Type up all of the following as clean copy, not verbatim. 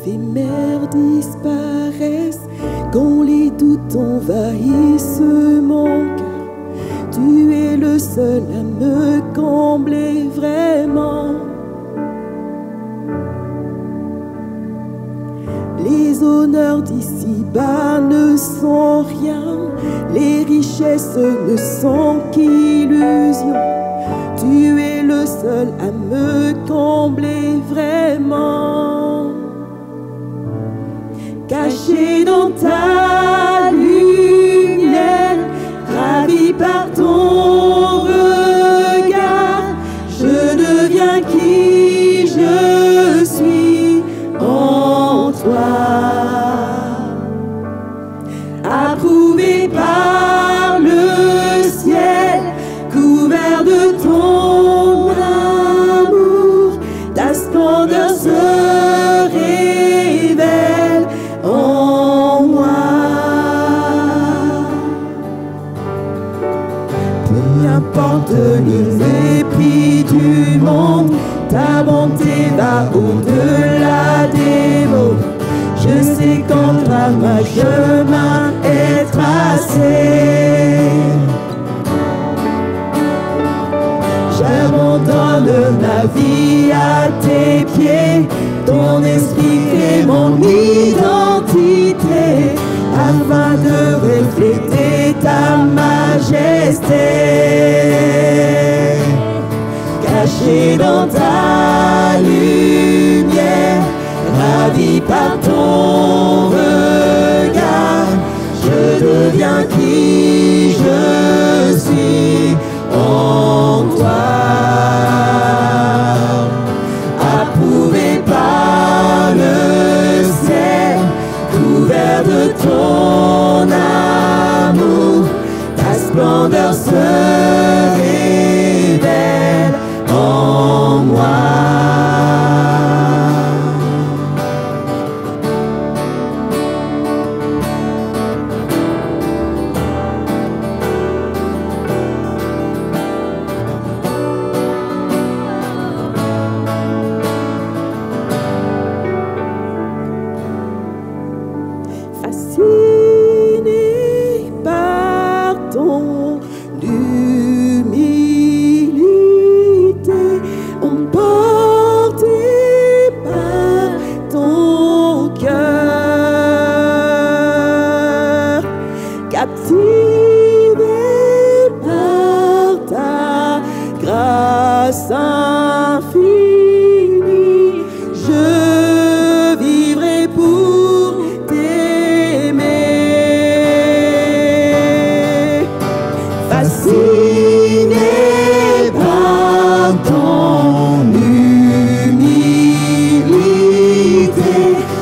éphémères disparaissent, quand les doutes envahissent mon cœur. Tu es le seul à me combler vraiment. Les honneurs d'ici-bas ne sont rien, les richesses ne sont qu'illusions. Tu es le seul à me combler vraiment. Caché dans ta lumière, ravi par ton regard, je deviens qui je suis en toi. Approuvé par le ciel, couvert de ton amour, ta splendeur se révèle en moi. Peu importe le mépris du monde, ta bonté va au-delà des mots. Je sais qu'en toi ma chemin est tracé. J'abandonne ma vie à tes pieds, ton esprit est mon identité, afin de refléter ta majesté. Caché dans ta lumière, ravi par ton regard, je deviens qui je suis en toi. Approuvé par le ciel, couvert de ton amour, ta splendeur se révèle en moi. Fasciné par ton humilité, emporté par ton cœur, captivé par ta grâce infinie, je vivrai pour t'aimer. Fasciné par ton humilité,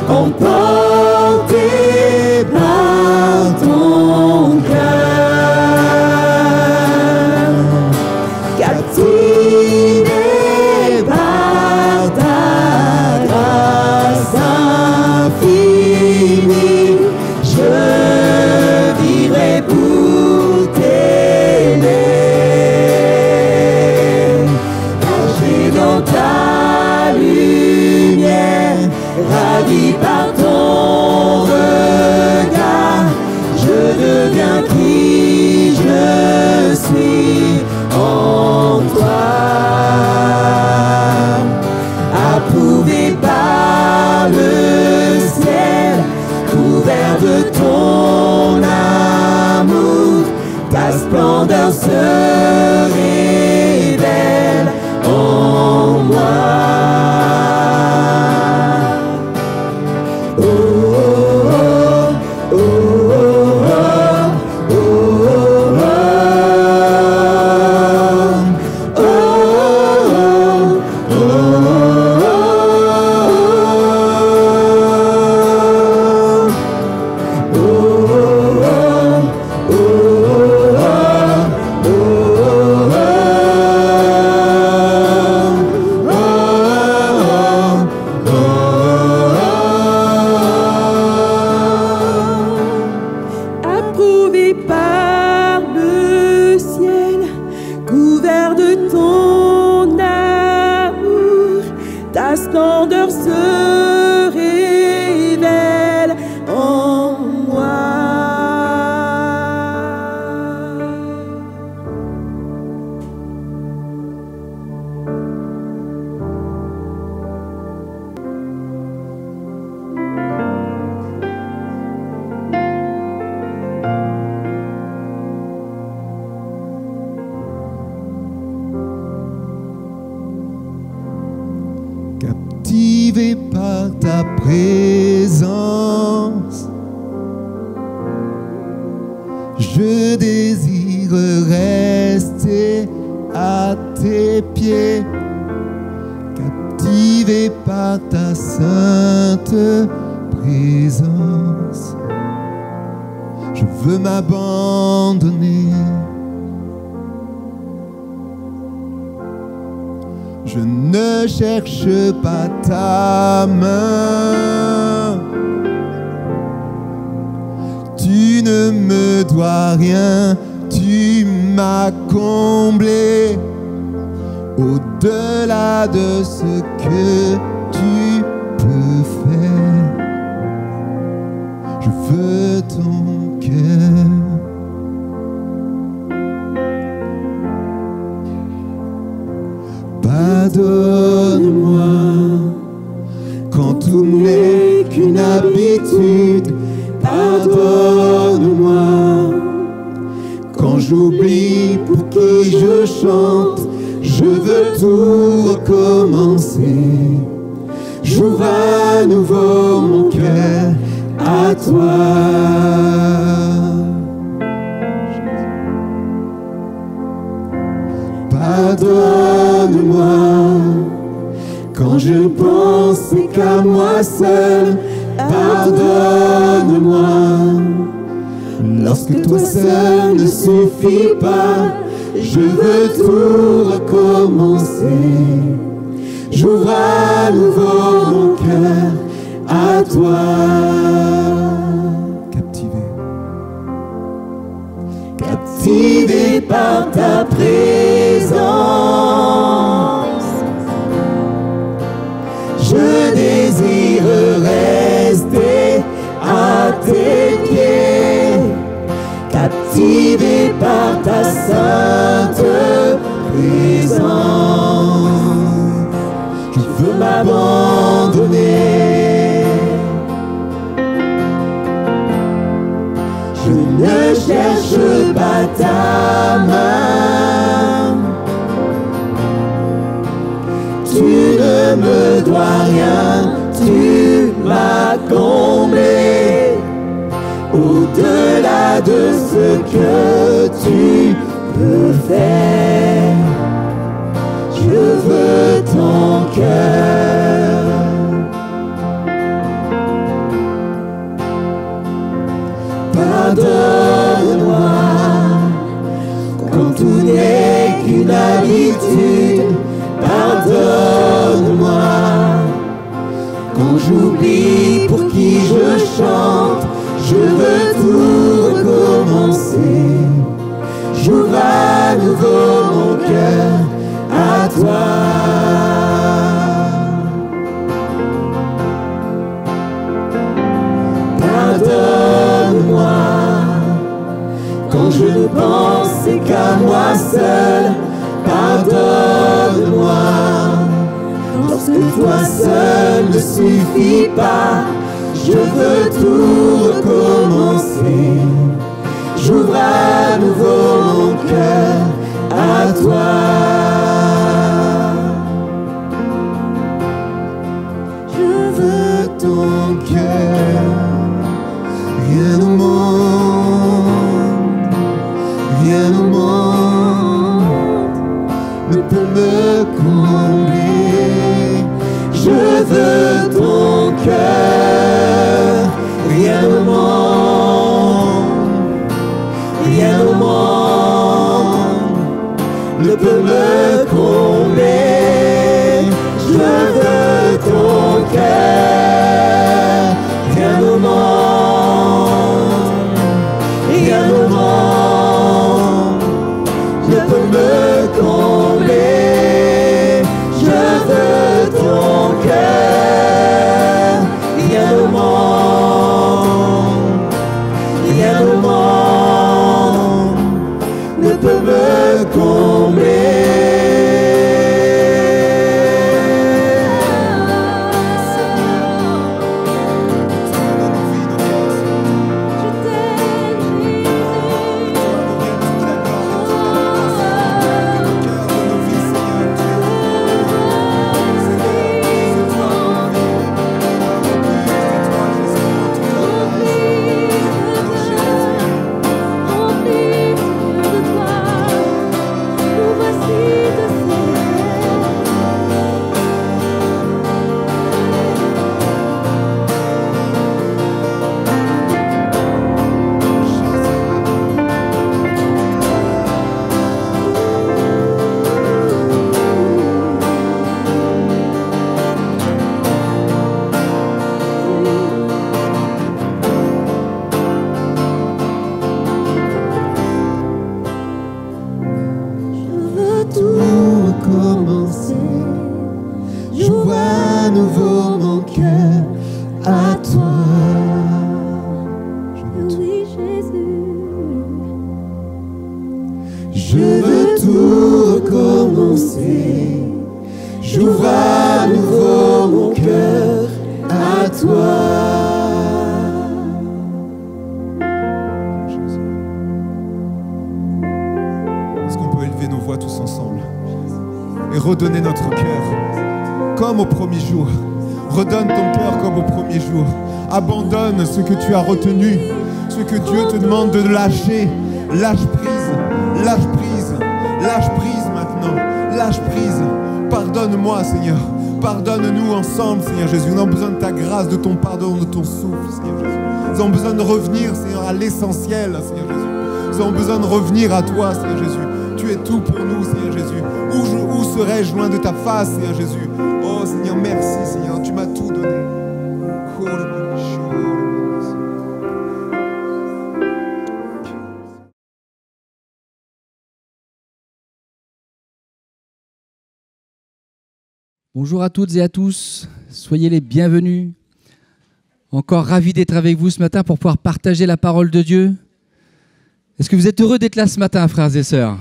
emporté par ton cœur, captivé par ta grâce infinie, je vivrai pour t'aimer. Caché dans ta lumière, ravi par ton regard, je deviens qui je suis en toi. Approuvé par le ciel, couvert de ton amour, ta splendeur se révèle en moi. Oh, oh, oh, oh, oh, oh, oh, oh, Approuvé par le ciel, couvert de ton amour, ta splendeur se révèle ta présence. Je désire rester à tes pieds, captivé par ta sainte présence. Je veux m'abandonner. Je ne cherche pas ta main. Tu ne me dois rien, tu m'as comblé. Au-delà de ce que tu peux faire, je veux ton cœur. Pardonne-moi quand tout n'est qu'une habitude. Pardonne-moi quand j'oublie pour qui je chante. Je veux tout recommencer. J'ouvre à nouveau mon cœur à toi. Pardonne-moi quand je pense qu'à moi seul. Pardonne-moi lorsque toi seul ne suffit pas. Je veux tout recommencer. J'ouvre à nouveau mon cœur à toi. Captivé, captivé par ta présence. Je désire rester à tes pieds, captivé par ta sainte présence. Je veux m'abandonner. Je ne cherche pas ta main. Tu ne me dois rien, tu m'as comblé. Au-delà de ce que tu peux faire, je veux ton cœur. Pardonne-moi quand tout n'est qu'une habitude. Pardonne-moi quand j'oublie pour qui je chante. Je veux tout recommencer. J'ouvre à nouveau mon cœur à toi. Pardonne-moi quand je ne pense qu'à moi seul. Pardonne-moi lorsque toi seul ne suffit pas. Je veux tout recommencer. J'ouvre à nouveau mon cœur à toi. Je veux ton cœur. Rien au monde, rien au monde ne peut me combler. Je veux ton cœur. Rien au monde, rien au monde ne peut me combler. Je veux ton cœur. Rien au monde, rien au monde ne peut me combler. Je veux ton cœur. Rien au monde, rien au monde ne peut me combler. Je tout recommencer. J'ouvre à nouveau mon cœur à toi. Oui, Jésus. Je veux tout recommencer. J'ouvre à nouveau mon cœur à toi. Est-ce qu'on peut élever nos voix tous ensemble et redonner notre cœur comme au premier jour? Redonne ton cœur comme au premier jour. Abandonne ce que tu as retenu, ce que Dieu te demande de lâcher. Lâche prise, lâche prise, lâche prise maintenant, lâche prise. Pardonne-moi, Seigneur. Pardonne-nous ensemble, Seigneur Jésus. Nous avons besoin de ta grâce, de ton pardon, de ton souffle, Seigneur Jésus. Nous avons besoin de revenir, Seigneur, à l'essentiel, Seigneur Jésus. Nous avons besoin de revenir à toi, Seigneur Jésus. Tu es tout pour nous, Seigneur Jésus. Où serais-je loin de ta face, Seigneur Jésus? Oh, Seigneur, merci, Seigneur. Tu m'as tout donné. Bonjour à toutes et à tous, soyez les bienvenus. Encore ravi d'être avec vous ce matin pour pouvoir partager la parole de Dieu. Est-ce que vous êtes heureux d'être là ce matin, frères et sœurs?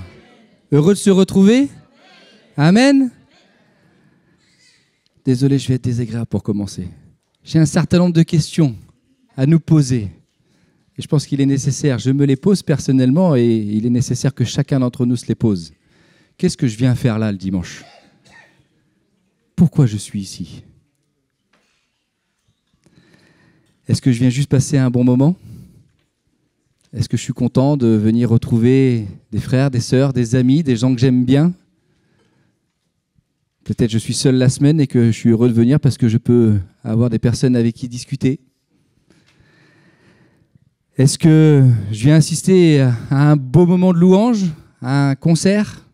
Heureux de se retrouver? Amen. Désolé, je vais être désagréable pour commencer. J'ai un certain nombre de questions à nous poser. Et je pense qu'il est nécessaire, je me les pose personnellement et il est nécessaire que chacun d'entre nous se les pose. Qu'est-ce que je viens faire là le dimanche? Pourquoi je suis ici? Est-ce que je viens juste passer un bon moment? Est-ce que je suis content de venir retrouver des frères, des sœurs, des amis, des gens que j'aime bien? Peut-être je suis seul la semaine et que je suis heureux de venir parce que je peux avoir des personnes avec qui discuter. Est-ce que je viens assister à un beau moment de louange, à un concert?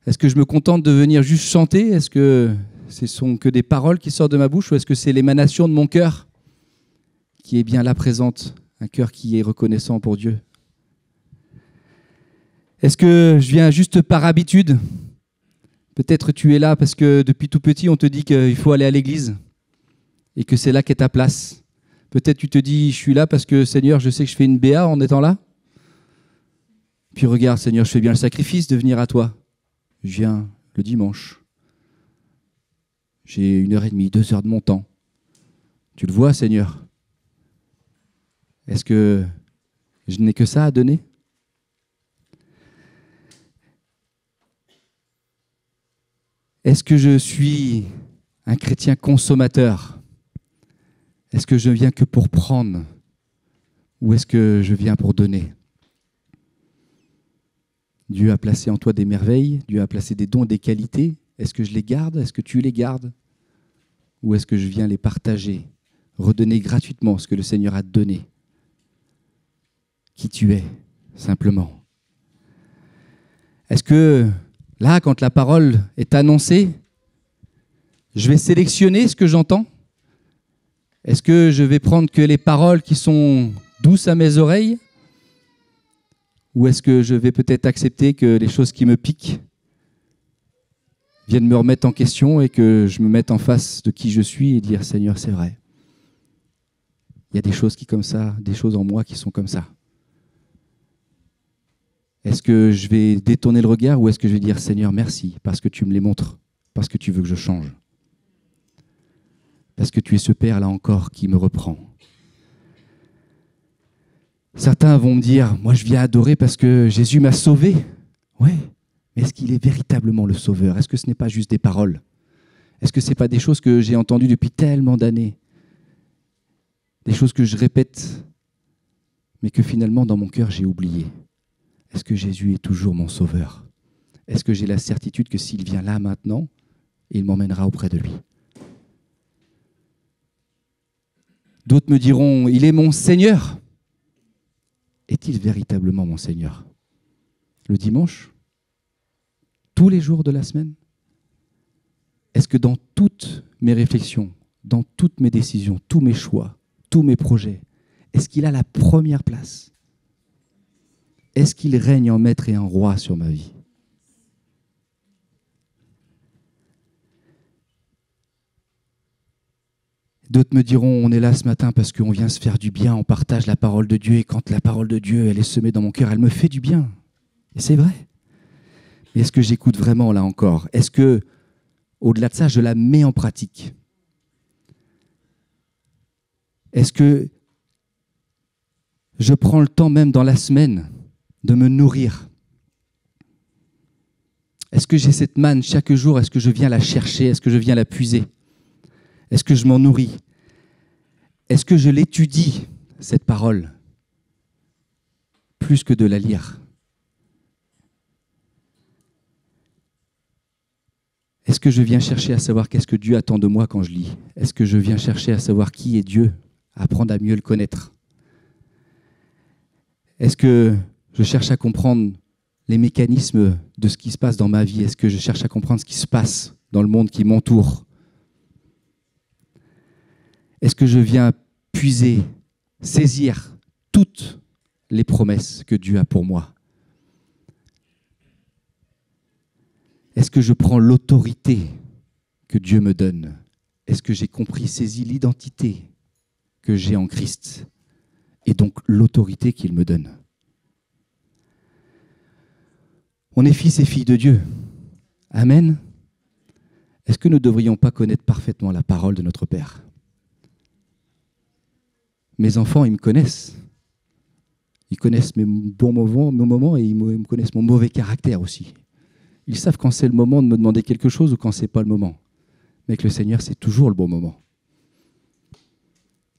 Est-ce que je me contente de venir juste chanter? Est-ce que ce sont que des paroles qui sortent de ma bouche ou est-ce que c'est l'émanation de mon cœur qui est bien là présente, un cœur qui est reconnaissant pour Dieu? Est-ce que je viens juste par habitude? Peut-être tu es là parce que depuis tout petit, on te dit qu'il faut aller à l'église et que c'est là qu'est ta place. Peut-être tu te dis, je suis là parce que Seigneur, je sais que je fais une BA en étant là. Puis regarde, Seigneur, je fais bien le sacrifice de venir à toi. Je viens le dimanche. J'ai 1h30, 2 heures de mon temps. Tu le vois, Seigneur? Est-ce que je n'ai que ça à donner? Est-ce que je suis un chrétien consommateur? Est-ce que je viens que pour prendre? Ou est-ce que je viens pour donner? Dieu a placé en toi des merveilles, Dieu a placé des dons et des qualités. Est-ce que je les garde? Est-ce que tu les gardes? Ou est-ce que je viens les partager, redonner gratuitement ce que le Seigneur a donné? Qui tu es, simplement. Est-ce que là, quand la parole est annoncée, je vais sélectionner ce que j'entends? Est-ce que je vais prendre que les paroles qui sont douces à mes oreilles? Ou est-ce que je vais peut-être accepter que les choses qui me piquent viennent me remettre en question et que je me mette en face de qui je suis et dire « Seigneur, c'est vrai. Il y a des choses qui comme ça, des choses en moi qui sont comme ça. » Est-ce que je vais détourner le regard ou est-ce que je vais dire « Seigneur, merci parce que tu me les montres, parce que tu veux que je change. Parce que tu es ce Père là encore qui me reprend. » Certains vont me dire, moi je viens adorer parce que Jésus m'a sauvé. Oui, mais est-ce qu'il est véritablement le sauveur? Est-ce que ce n'est pas juste des paroles? Est-ce que ce n'est pas des choses que j'ai entendues depuis tellement d'années? Des choses que je répète, mais que finalement dans mon cœur j'ai oublié. Est-ce que Jésus est toujours mon sauveur? Est-ce que j'ai la certitude que s'il vient là maintenant, il m'emmènera auprès de lui? D'autres me diront, il est mon Seigneur. Est-il véritablement mon Seigneur? Le dimanche? Tous les jours de la semaine? Est-ce que dans toutes mes réflexions, dans toutes mes décisions, tous mes choix, tous mes projets, est-ce qu'il a la première place? Est-ce qu'il règne en maître et en roi sur ma vie? D'autres me diront, on est là ce matin parce qu'on vient se faire du bien, on partage la parole de Dieu, et quand la parole de Dieu, elle est semée dans mon cœur, elle me fait du bien. Et c'est vrai. Mais est-ce que j'écoute vraiment là encore? Est-ce que, au-delà de ça, je la mets en pratique? Est-ce que je prends le temps même dans la semaine de me nourrir? Est-ce que j'ai cette manne chaque jour? Est-ce que je viens la chercher? Est-ce que je viens la puiser? Est-ce que je m'en nourris? Est-ce que je l'étudie, cette parole, plus que de la lire? Est-ce que je viens chercher à savoir qu'est-ce que Dieu attend de moi quand je lis? Est-ce que je viens chercher à savoir qui est Dieu, apprendre à mieux le connaître? Est-ce que je cherche à comprendre les mécanismes de ce qui se passe dans ma vie? Est-ce que je cherche à comprendre ce qui se passe dans le monde qui m'entoure? Est-ce que je viens puiser, saisir toutes les promesses que Dieu a pour moi? Est-ce que je prends l'autorité que Dieu me donne? Est-ce que j'ai compris, saisi l'identité que j'ai en Christ et donc l'autorité qu'il me donne? On est fils et filles de Dieu. Amen. Est-ce que nous ne devrions pas connaître parfaitement la parole de notre Père? Mes enfants, ils me connaissent. Ils connaissent mes bons moments et ils me connaissent mon mauvais caractère aussi. Ils savent quand c'est le moment de me demander quelque chose ou quand ce n'est pas le moment. Mais avec le Seigneur, c'est toujours le bon moment.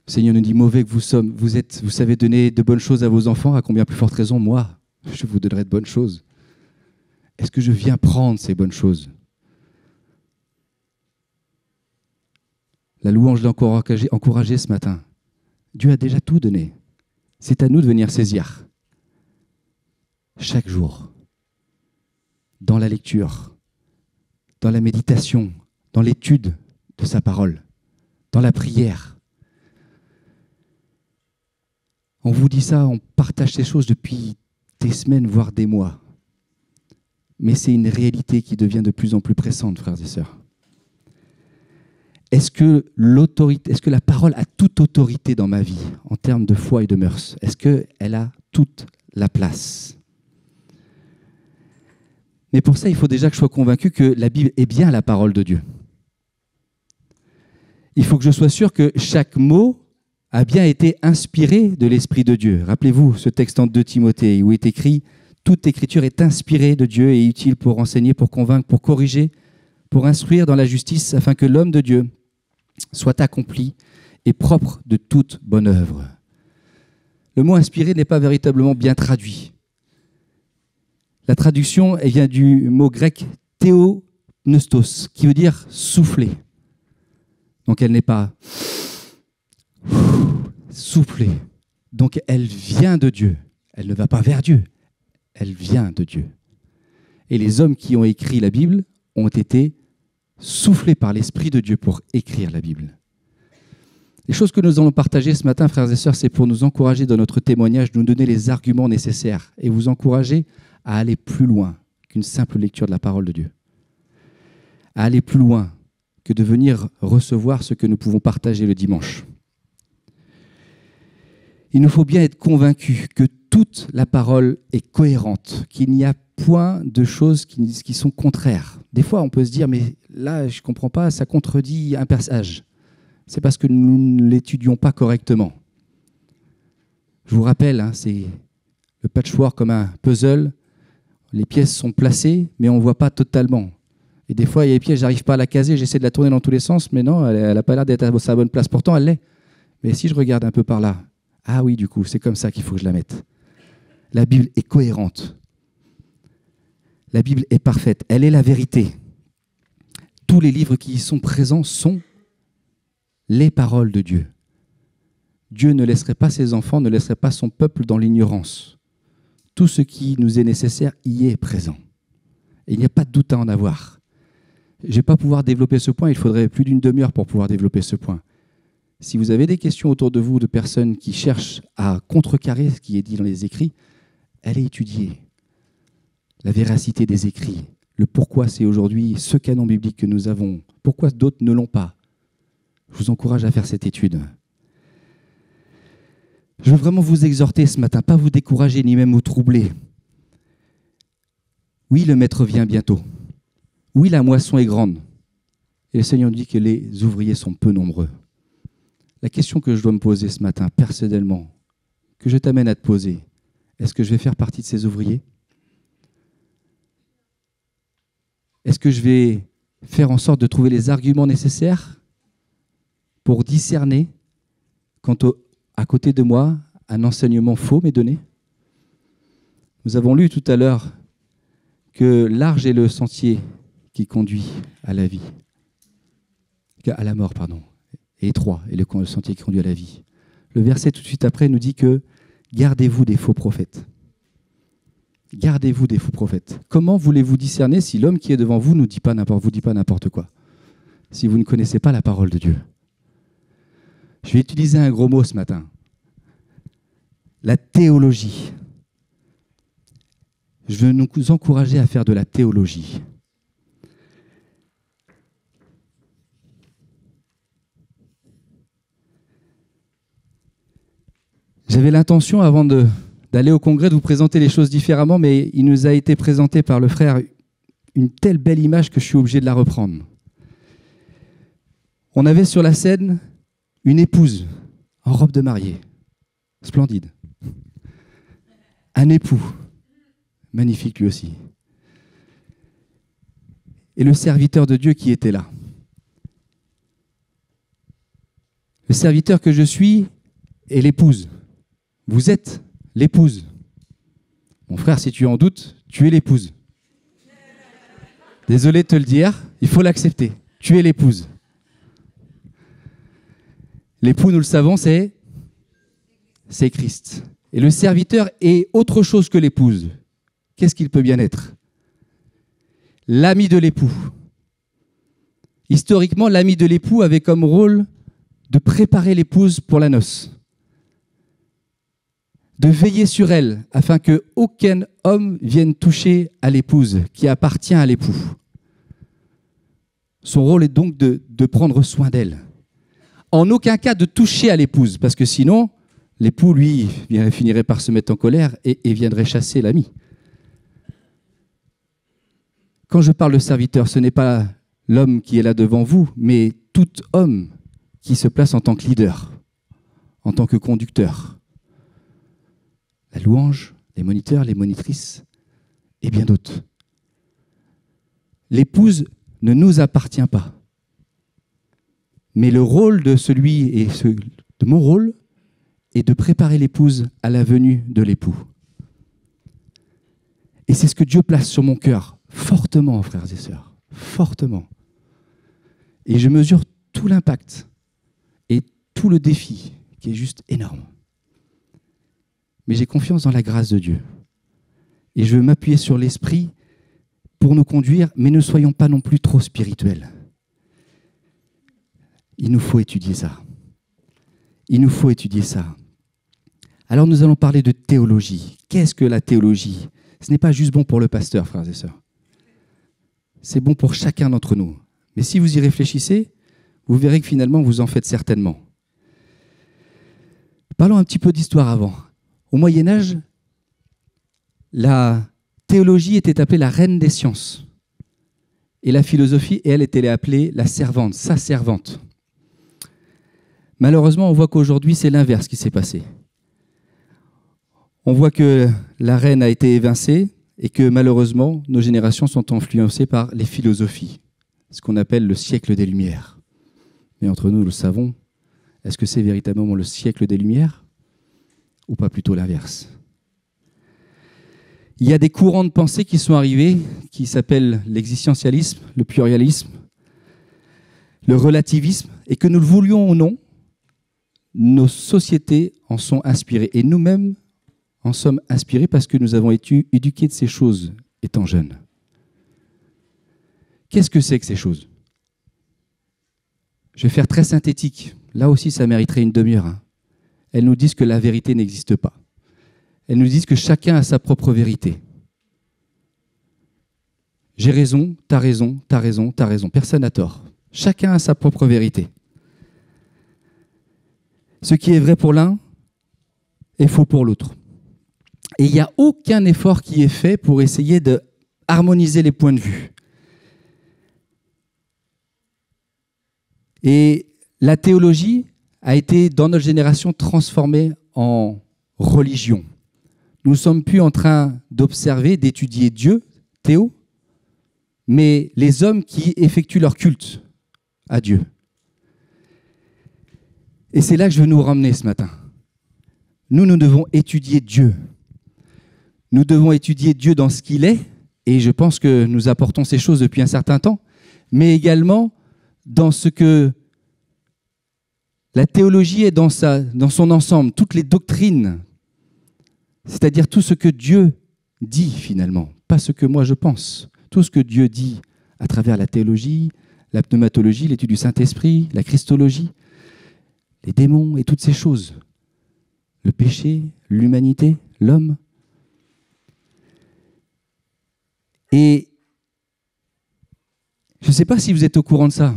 Le Seigneur nous dit, mauvais que vous savez donner de bonnes choses à vos enfants, à combien plus forte raison, moi, je vous donnerai de bonnes choses. Est-ce que je viens prendre ces bonnes choses? La louange l'a encouragé ce matin. Dieu a déjà tout donné. C'est à nous de venir saisir. Chaque jour. Dans la lecture, dans la méditation, dans l'étude de sa parole, dans la prière. On vous dit ça, on partage ces choses depuis des semaines, voire des mois. Mais c'est une réalité qui devient de plus en plus pressante, frères et sœurs. Est-ce que la parole a toute autorité dans ma vie, en termes de foi et de mœurs? Est-ce qu'elle a toute la place? Mais pour ça, il faut déjà que je sois convaincu que la Bible est bien la parole de Dieu. Il faut que je sois sûr que chaque mot a bien été inspiré de l'Esprit de Dieu. Rappelez-vous ce texte en 2 Timothée où est écrit « Toute écriture est inspirée de Dieu et utile pour enseigner, pour convaincre, pour corriger, pour instruire dans la justice, afin que l'homme de Dieu soit accompli et propre de toute bonne œuvre. » Le mot « inspiré » n'est pas véritablement bien traduit. La traduction, elle vient du mot grec « théopneustos » qui veut dire « souffler ». Donc elle n'est pas soufflée. Donc elle vient de Dieu. Elle ne va pas vers Dieu. Elle vient de Dieu. Et les hommes qui ont écrit la Bible ont été soufflés par l'Esprit de Dieu pour écrire la Bible. Les choses que nous allons partager ce matin, frères et sœurs, c'est pour nous encourager dans notre témoignage, nous donner les arguments nécessaires et vous encourager à aller plus loin qu'une simple lecture de la parole de Dieu. À aller plus loin que de venir recevoir ce que nous pouvons partager le dimanche. Il nous faut bien être convaincus que toute la parole est cohérente, qu'il n'y a point de choses qui sont contraires. Des fois, on peut se dire, mais là, je ne comprends pas, ça contredit un passage. C'est parce que nous ne l'étudions pas correctement. Je vous rappelle, c'est le patchwork comme un puzzle. Les pièces sont placées, mais on ne voit pas totalement. Et des fois, il y a des pièces, je n'arrive pas à la caser, j'essaie de la tourner dans tous les sens, mais non, elle n'a pas l'air d'être à sa bonne place. Pourtant, elle l'est. Mais si je regarde un peu par là, ah oui, du coup, c'est comme ça qu'il faut que je la mette. La Bible est cohérente. La Bible est parfaite. Elle est la vérité. Tous les livres qui y sont présents sont les paroles de Dieu. Dieu ne laisserait pas ses enfants, ne laisserait pas son peuple dans l'ignorance. Tout ce qui nous est nécessaire y est présent. Et il n'y a pas de doute à en avoir. Je ne vais pas pouvoir développer ce point, il faudrait plus d'une demi-heure pour pouvoir développer ce point. Si vous avez des questions autour de vous, de personnes qui cherchent à contrecarrer ce qui est dit dans les écrits, allez étudier la véracité des écrits, le pourquoi c'est aujourd'hui ce canon biblique que nous avons, pourquoi d'autres ne l'ont pas. Je vous encourage à faire cette étude. Je veux vraiment vous exhorter ce matin, pas vous décourager ni même vous troubler. Oui, le Maître vient bientôt. Oui, la moisson est grande. Et le Seigneur dit que les ouvriers sont peu nombreux. La question que je dois me poser ce matin, personnellement, que je t'amène à te poser, est-ce que je vais faire partie de ces ouvriers? Est-ce que je vais faire en sorte de trouver les arguments nécessaires pour discerner quand à côté de moi, un enseignement faux m'est donné? Nous avons lu tout à l'heure que large est le sentier qui conduit à la vie, à la mort, pardon, et étroit est le sentier qui conduit à la vie. Le verset tout de suite après nous dit que gardez-vous des faux prophètes. Gardez-vous des faux prophètes. Comment voulez-vous discerner si l'homme qui est devant vous ne vous dit pas n'importe quoi, si vous ne connaissez pas la parole de Dieu? Je vais utiliser un gros mot ce matin. La théologie. Je veux nous encourager à faire de la théologie. J'avais l'intention, avant d'aller au congrès, de vous présenter les choses différemment, mais il nous a été présenté par le frère une telle belle image que je suis obligé de la reprendre. On avait sur la scène une épouse en robe de mariée, splendide. Un époux, magnifique lui aussi. Et le serviteur de Dieu qui était là. Le serviteur que je suis est l'épouse. Vous êtes l'épouse. Mon frère, si tu en doutes, tu es l'épouse. Désolé de te le dire, il faut l'accepter. Tu es l'épouse. L'époux, nous le savons, c'est Christ. Et le serviteur est autre chose que l'épouse. Qu'est-ce qu'il peut bien être? L'ami de l'époux. Historiquement, l'ami de l'époux avait comme rôle de préparer l'épouse pour la noce, de veiller sur elle afin qu'aucun homme vienne toucher à l'épouse qui appartient à l'époux. Son rôle est donc de prendre soin d'elle. En aucun cas de toucher à l'épouse, parce que sinon, l'époux, lui, finirait par se mettre en colère et viendrait chasser l'ami. Quand je parle de serviteur, ce n'est pas l'homme qui est là devant vous, mais tout homme qui se place en tant que leader, en tant que conducteur. La louange, les moniteurs, les monitrices et bien d'autres. L'épouse ne nous appartient pas. Mais le rôle de de mon rôle est de préparer l'épouse à la venue de l'époux. Et c'est ce que Dieu place sur mon cœur, fortement, frères et sœurs, fortement. Et je mesure tout l'impact et tout le défi qui est juste énorme. Mais j'ai confiance dans la grâce de Dieu. Et je veux m'appuyer sur l'Esprit pour nous conduire, mais ne soyons pas non plus trop spirituels. Il nous faut étudier ça. Il nous faut étudier ça. Alors nous allons parler de théologie. Qu'est-ce que la théologie? Ce n'est pas juste bon pour le pasteur, frères et sœurs. C'est bon pour chacun d'entre nous. Mais si vous y réfléchissez, vous verrez que finalement, vous en faites certainement. Parlons un petit peu d'histoire avant. Au Moyen-Âge, la théologie était appelée la reine des sciences. Et la philosophie, elle, était appelée la servante, sa servante. Malheureusement, on voit qu'aujourd'hui, c'est l'inverse qui s'est passé. On voit que la reine a été évincée et que malheureusement, nos générations sont influencées par les philosophies, ce qu'on appelle le siècle des Lumières. Mais entre nous, nous le savons, est-ce que c'est véritablement le siècle des Lumières ou pas plutôt l'inverse? Il y a des courants de pensée qui sont arrivés, qui s'appellent l'existentialisme, le pluralisme, le relativisme, et que nous le voulions ou non, nos sociétés en sont inspirées. Et nous-mêmes en sommes inspirés parce que nous avons été éduqués de ces choses étant jeunes. Qu'est-ce que c'est que ces choses? Je vais faire très synthétique. Là aussi, ça mériterait une demi-heure. Elles nous disent que la vérité n'existe pas. Elles nous disent que chacun a sa propre vérité. J'ai raison, t'as raison, t'as raison, t'as raison. Personne n'a tort. Chacun a sa propre vérité. Ce qui est vrai pour l'un est faux pour l'autre. Et il n'y a aucun effort qui est fait pour essayer de harmoniser les points de vue. Et la théologie a été, dans notre génération, transformée en religion. Nous ne sommes plus en train d'observer, d'étudier Dieu, Théo, mais les hommes qui effectuent leur culte à Dieu. Et c'est là que je veux nous ramener ce matin. Nous devons étudier Dieu. Nous devons étudier Dieu dans ce qu'il est, et je pense que nous apportons ces choses depuis un certain temps, mais également dans ce que la théologie est dans son ensemble, toutes les doctrines, c'est-à-dire tout ce que Dieu dit finalement, pas ce que moi je pense. Tout ce que Dieu dit à travers la théologie, la pneumatologie, l'étude du Saint-Esprit, la christologie, les démons et toutes ces choses. Le péché, l'humanité, l'homme. Et je ne sais pas si vous êtes au courant de ça,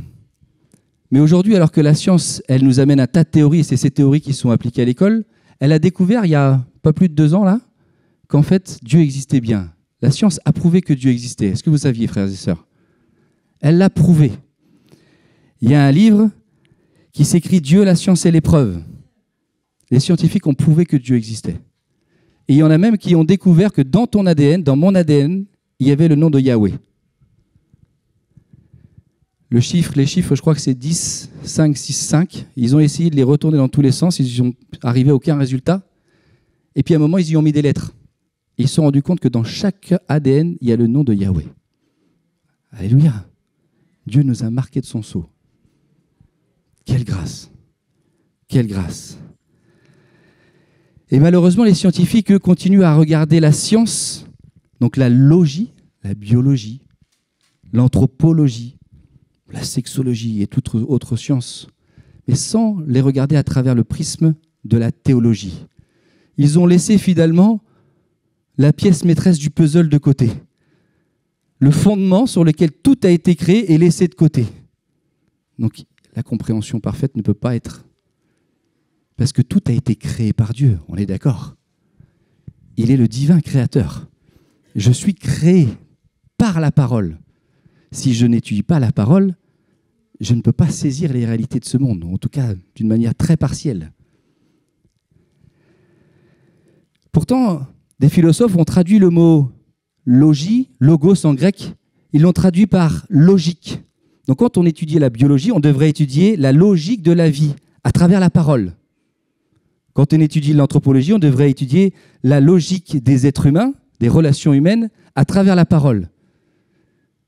mais aujourd'hui, alors que la science, elle nous amène un tas de théories, et c'est ces théories qui sont appliquées à l'école, elle a découvert, il y a pas plus de 2 ans, là, qu'en fait, Dieu existait bien. La science a prouvé que Dieu existait. Est-ce que vous saviez, frères et sœurs? Elle l'a prouvé. Il y a un livre qui s'écrit « Dieu, la science et l'épreuve ». Les scientifiques ont prouvé que Dieu existait. Et il y en a même qui ont découvert que dans ton ADN, dans mon ADN, il y avait le nom de Yahweh. Les chiffres, je crois que c'est 10, 5, 6, 5. Ils ont essayé de les retourner dans tous les sens. Ils n'ont arrivé à aucun résultat. Et puis à un moment, ils y ont mis des lettres. Ils se sont rendus compte que dans chaque ADN, il y a le nom de Yahweh. Alléluia. Dieu nous a marqués de son sceau. Quelle grâce. Quelle grâce. Et malheureusement, les scientifiques, eux, continuent à regarder la science, donc la logie, la biologie, l'anthropologie, la sexologie et toute autre science, mais sans les regarder à travers le prisme de la théologie. Ils ont laissé finalement la pièce maîtresse du puzzle de côté. Le fondement sur lequel tout a été créé est laissé de côté. Donc la compréhension parfaite ne peut pas être. Parce que tout a été créé par Dieu, on est d'accord. Il est le divin créateur. Je suis créé par la parole. Si je n'étudie pas la parole, je ne peux pas saisir les réalités de ce monde, en tout cas d'une manière très partielle. Pourtant, des philosophes ont traduit le mot logie, logos en grec, ils l'ont traduit par logique. Donc quand on étudie la biologie, on devrait étudier la logique de la vie à travers la parole. Quand on étudie l'anthropologie, on devrait étudier la logique des êtres humains, des relations humaines, à travers la parole.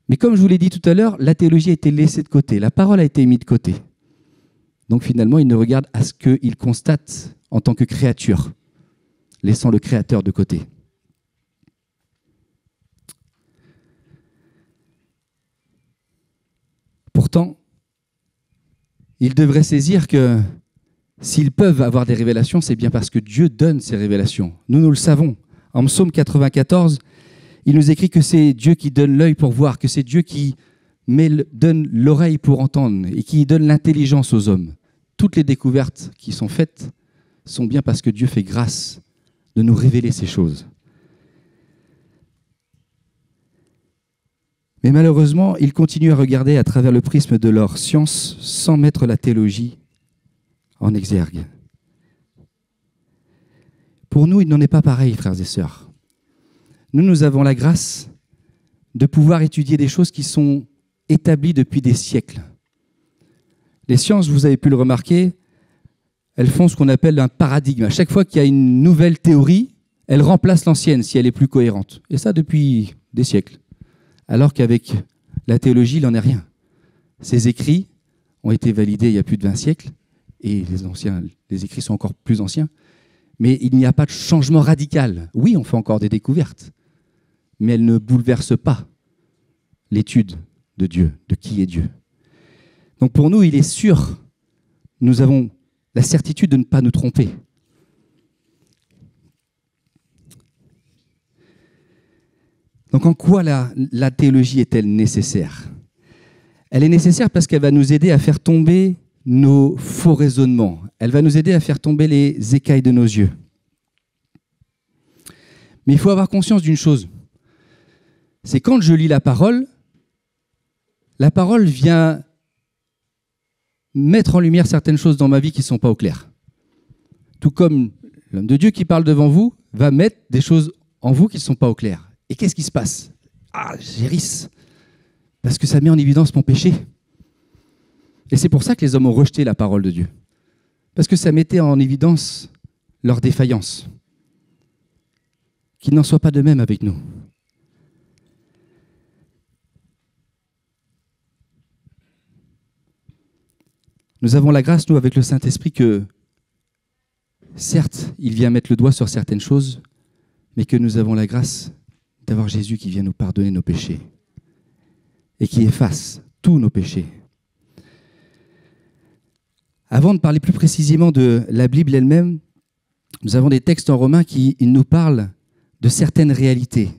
Mais comme je vous l'ai dit tout à l'heure, la théologie a été laissée de côté, la parole a été mise de côté. Donc finalement, il ne regarde à ce qu'il constate en tant que créature, laissant le créateur de côté. Pourtant, ils devraient saisir que s'ils peuvent avoir des révélations, c'est bien parce que Dieu donne ces révélations. Nous le savons. En Psaume 94, il nous écrit que c'est Dieu qui donne l'œil pour voir, que c'est Dieu qui donne l'oreille pour entendre et qui donne l'intelligence aux hommes. Toutes les découvertes qui sont faites sont bien parce que Dieu fait grâce de nous révéler ces choses. Mais malheureusement, ils continuent à regarder à travers le prisme de leur science sans mettre la théologie en exergue. Pour nous, il n'en est pas pareil, frères et sœurs. Nous avons la grâce de pouvoir étudier des choses qui sont établies depuis des siècles. Les sciences, vous avez pu le remarquer, elles font ce qu'on appelle un paradigme. À chaque fois qu'il y a une nouvelle théorie, elle remplace l'ancienne si elle est plus cohérente. Et ça depuis des siècles. Alors qu'avec la théologie, il n'en est rien. Ces écrits ont été validés il y a plus de 20 siècles, et les écrits sont encore plus anciens, mais il n'y a pas de changement radical. Oui, on fait encore des découvertes, mais elles ne bouleversent pas l'étude de Dieu, de qui est Dieu. Donc pour nous, il est sûr, nous avons la certitude de ne pas nous tromper. Donc en quoi la théologie est-elle nécessaire? Elle est nécessaire parce qu'elle va nous aider à faire tomber nos faux raisonnements. elle va nous aider à faire tomber les écailles de nos yeux. Mais il faut avoir conscience d'une chose. C'est quand je lis la parole vient mettre en lumière certaines choses dans ma vie qui ne sont pas au clair. Tout comme l'homme de Dieu qui parle devant vous va mettre des choses en vous qui ne sont pas au clair. Et qu'est-ce qui se passe? Ah, j'hérisse. Parce que ça met en évidence mon péché. Et c'est pour ça que les hommes ont rejeté la parole de Dieu. Parce que ça mettait en évidence leur défaillance. Qu'il n'en soit pas de même avec nous. Nous avons la grâce, nous, avec le Saint-Esprit, que certes, il vient mettre le doigt sur certaines choses, mais que nous avons la grâce d'avoir Jésus qui vient nous pardonner nos péchés et qui efface tous nos péchés. Avant de parler plus précisément de la Bible elle-même, nous avons des textes en Romains qui nous parlent de certaines réalités.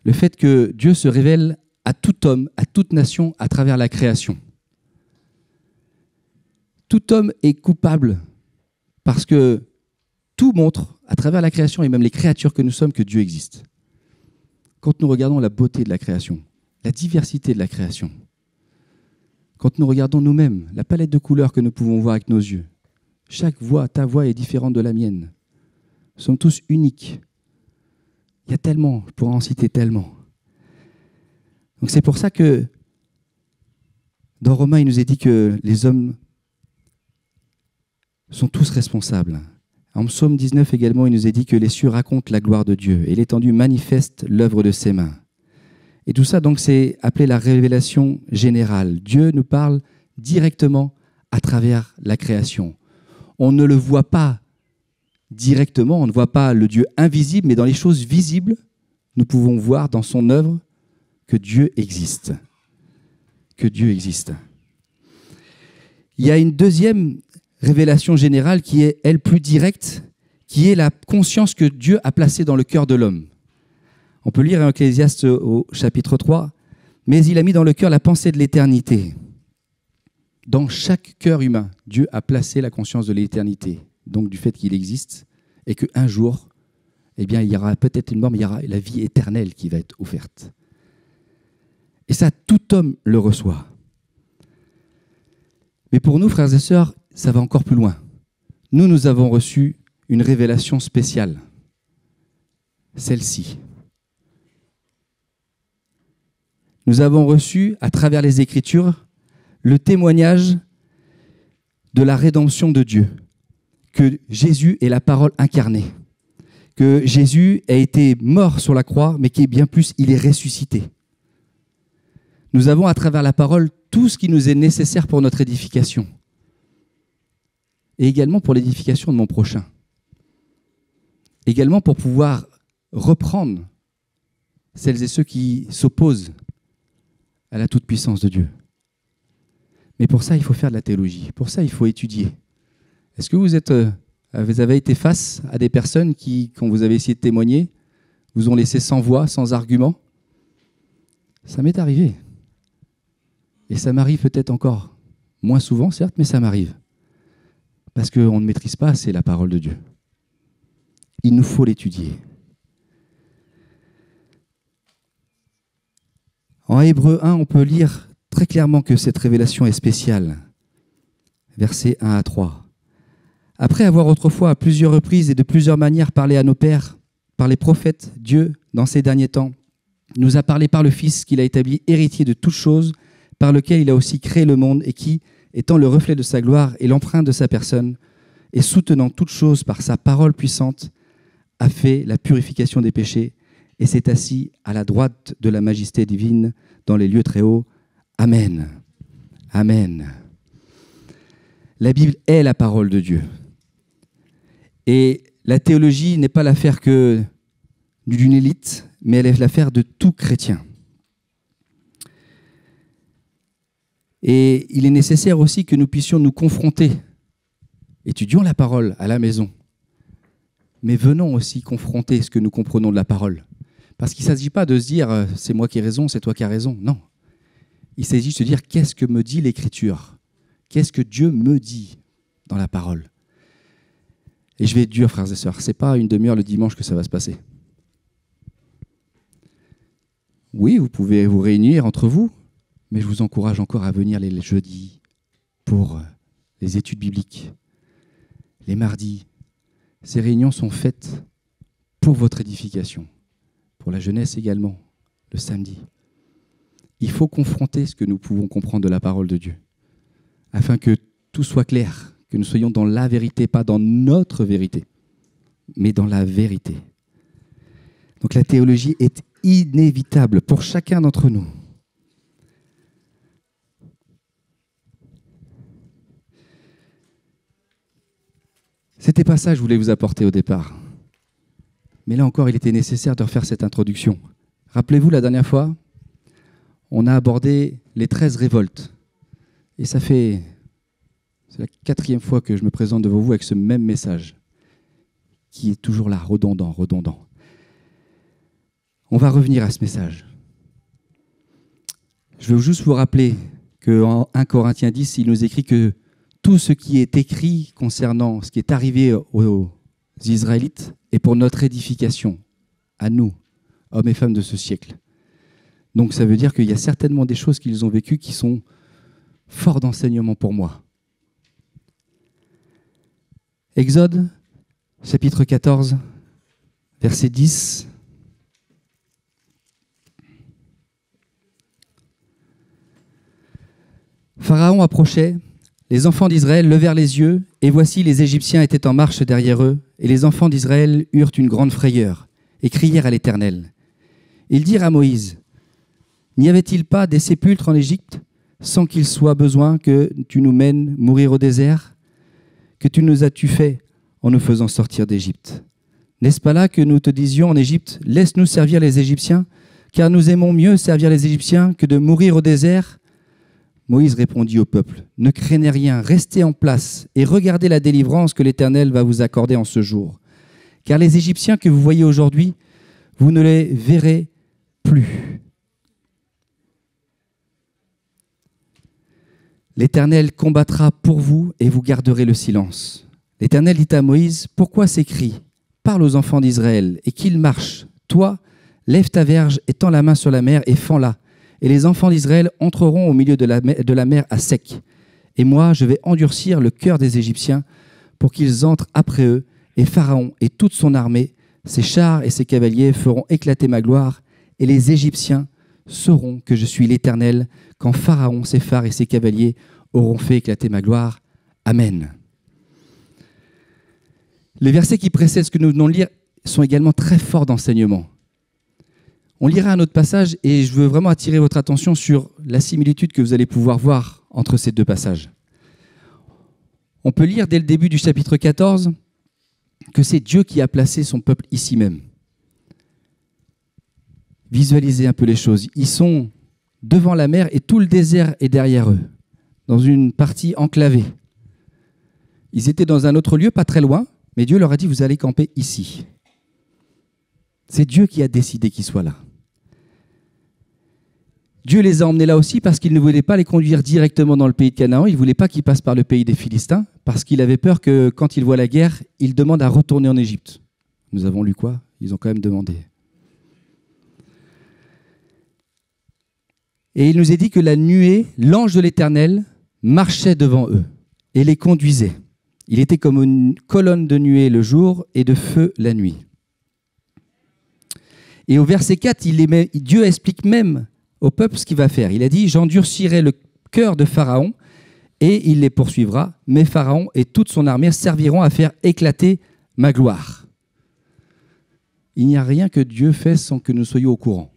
Le fait que Dieu se révèle à tout homme, à toute nation, à travers la création. Tout homme est coupable parce que tout montre, à travers la création et même les créatures que nous sommes, que Dieu existe. Quand nous regardons la beauté de la création, la diversité de la création, quand nous regardons nous-mêmes, la palette de couleurs que nous pouvons voir avec nos yeux, chaque voix, ta voix est différente de la mienne. Nous sommes tous uniques. Il y a tellement, je pourrais en citer tellement. Donc c'est pour ça que dans Romains, il nous est dit que les hommes sont tous responsables. En Psaume 19 également, il nous est dit que les cieux racontent la gloire de Dieu et l'étendue manifeste l'œuvre de ses mains. Et tout ça, donc, c'est appelé la révélation générale. Dieu nous parle directement à travers la création. On ne le voit pas directement, on ne voit pas le Dieu invisible, mais dans les choses visibles, nous pouvons voir dans son œuvre que Dieu existe. Que Dieu existe. Il y a une deuxième révélation générale qui est, elle, plus directe, qui est la conscience que Dieu a placée dans le cœur de l'homme. On peut lire en Ecclésiaste au chapitre 3, « Mais il a mis dans le cœur la pensée de l'éternité. » Dans chaque cœur humain, Dieu a placé la conscience de l'éternité, donc du fait qu'il existe, et qu'un jour, eh bien, il y aura peut-être une mort, mais il y aura la vie éternelle qui va être offerte. Et ça, tout homme le reçoit. Mais pour nous, frères et sœurs, ça va encore plus loin. Nous avons reçu une révélation spéciale. Celle-ci. Nous avons reçu, à travers les Écritures, le témoignage de la rédemption de Dieu, que Jésus est la parole incarnée, que Jésus a été mort sur la croix, mais qui est bien plus, il est ressuscité. Nous avons, à travers la parole, tout ce qui nous est nécessaire pour notre édification, et également pour l'édification de mon prochain, également pour pouvoir reprendre celles et ceux qui s'opposent à la toute-puissance de Dieu. Mais pour ça, il faut faire de la théologie. Pour ça, il faut étudier. Est-ce que vous avez été face à des personnes qui, quand vous avez essayé de témoigner, vous ont laissé sans voix, sans argument? Ça m'est arrivé. Et ça m'arrive peut-être encore moins souvent, certes, mais ça m'arrive. Parce qu'on ne maîtrise pas assez la parole de Dieu. Il nous faut l'étudier. En Hébreux 1, on peut lire très clairement que cette révélation est spéciale. Versets 1 à 3. Après avoir autrefois à plusieurs reprises et de plusieurs manières parlé à nos pères, par les prophètes, Dieu, dans ces derniers temps, nous a parlé par le Fils qu'il a établi héritier de toutes choses, par lequel il a aussi créé le monde et qui, étant le reflet de sa gloire et l'empreinte de sa personne, et soutenant toutes choses par sa parole puissante, a fait la purification des péchés et s'est assis à la droite de la majesté divine dans les lieux très hauts. Amen. Amen. La Bible est la parole de Dieu. Et la théologie n'est pas l'affaire que d'une élite, mais elle est l'affaire de tout chrétien. Et il est nécessaire aussi que nous puissions nous confronter. Étudions la parole à la maison, mais venons aussi confronter ce que nous comprenons de la parole. Parce qu'il ne s'agit pas de se dire « c'est moi qui ai raison, c'est toi qui as raison ». Non. Il s'agit de se dire « qu'est-ce que me dit l'Écriture ? Qu'est-ce que Dieu me dit dans la parole ? Et je vais être dur, frères et sœurs. Ce n'est pas une demi-heure le dimanche que ça va se passer. Oui, vous pouvez vous réunir entre vous, mais je vous encourage encore à venir les jeudis pour les études bibliques, les mardis. Ces réunions sont faites pour votre édification, pour la jeunesse également, le samedi. Il faut confronter ce que nous pouvons comprendre de la parole de Dieu, afin que tout soit clair, que nous soyons dans la vérité, pas dans notre vérité, mais dans la vérité. Donc la théologie est inévitable pour chacun d'entre nous. C'était pas ça que je voulais vous apporter au départ. Mais là encore, il était nécessaire de refaire cette introduction. Rappelez-vous, la dernière fois, on a abordé les 13 révoltes. Et c'est la 4e fois que je me présente devant vous avec ce même message, qui est toujours là, redondant. On va revenir à ce message. Je veux juste vous rappeler qu'en 1 Corinthiens 10, il nous écrit que tout ce qui est écrit concernant ce qui est arrivé aux Israélites est pour notre édification, à nous, hommes et femmes de ce siècle. Donc ça veut dire qu'il y a certainement des choses qu'ils ont vécues qui sont forts d'enseignement pour moi. Exode, chapitre 14, verset 10. Pharaon approchait, les enfants d'Israël levèrent les yeux, et voici les Égyptiens étaient en marche derrière eux, et les enfants d'Israël eurent une grande frayeur, et crièrent à l'Éternel. Ils dirent à Moïse, « N'y avait-il pas des sépulcres en Égypte, sans qu'il soit besoin que tu nous mènes mourir au désert? Que tu nous as-tu fait en nous faisant sortir d'Égypte? N'est-ce pas là que nous te disions en Égypte, laisse-nous servir les Égyptiens, car nous aimons mieux servir les Égyptiens que de mourir au désert ?» Moïse répondit au peuple, « Ne craignez rien, restez en place et regardez la délivrance que l'Éternel va vous accorder en ce jour. Car les Égyptiens que vous voyez aujourd'hui, vous ne les verrez plus. L'Éternel combattra pour vous et vous garderez le silence. » L'Éternel dit à Moïse, « Pourquoi ces cris? Parle aux enfants d'Israël et qu'ils marchent. Toi, lève ta verge et tends la main sur la mer et fends-la. Et les enfants d'Israël entreront au milieu de la mer à sec. Et moi, je vais endurcir le cœur des Égyptiens pour qu'ils entrent après eux. Et Pharaon et toute son armée, ses chars et ses cavaliers feront éclater ma gloire. Et les Égyptiens sauront que je suis l'Éternel quand Pharaon, ses phares et ses cavaliers auront fait éclater ma gloire. Amen. » Les versets qui précèdent ce que nous venons de lire sont également très forts d'enseignement. On lira un autre passage et je veux vraiment attirer votre attention sur la similitude que vous allez pouvoir voir entre ces deux passages. On peut lire dès le début du chapitre 14 que c'est Dieu qui a placé son peuple ici même. Visualisez un peu les choses. Ils sont devant la mer et tout le désert est derrière eux, dans une partie enclavée. Ils étaient dans un autre lieu, pas très loin, mais Dieu leur a dit, vous allez camper ici. C'est Dieu qui a décidé qu'ils soient là. Dieu les a emmenés là aussi parce qu'il ne voulait pas les conduire directement dans le pays de Canaan. Il ne voulait pas qu'ils passent par le pays des Philistins parce qu'il avait peur que quand ils voient la guerre, ils demandent à retourner en Égypte. Nous avons lu quoi? Ils ont quand même demandé. Et il nous est dit que la nuée, l'ange de l'Éternel, marchait devant eux et les conduisait. Il était comme une colonne de nuée le jour et de feu la nuit. Et au verset 4, Dieu explique même au peuple ce qu'il va faire. Il a dit « J'endurcirai le cœur de Pharaon et il les poursuivra, mais Pharaon et toute son armée serviront à faire éclater ma gloire. » Il n'y a rien que Dieu fait sans que nous soyons au courant.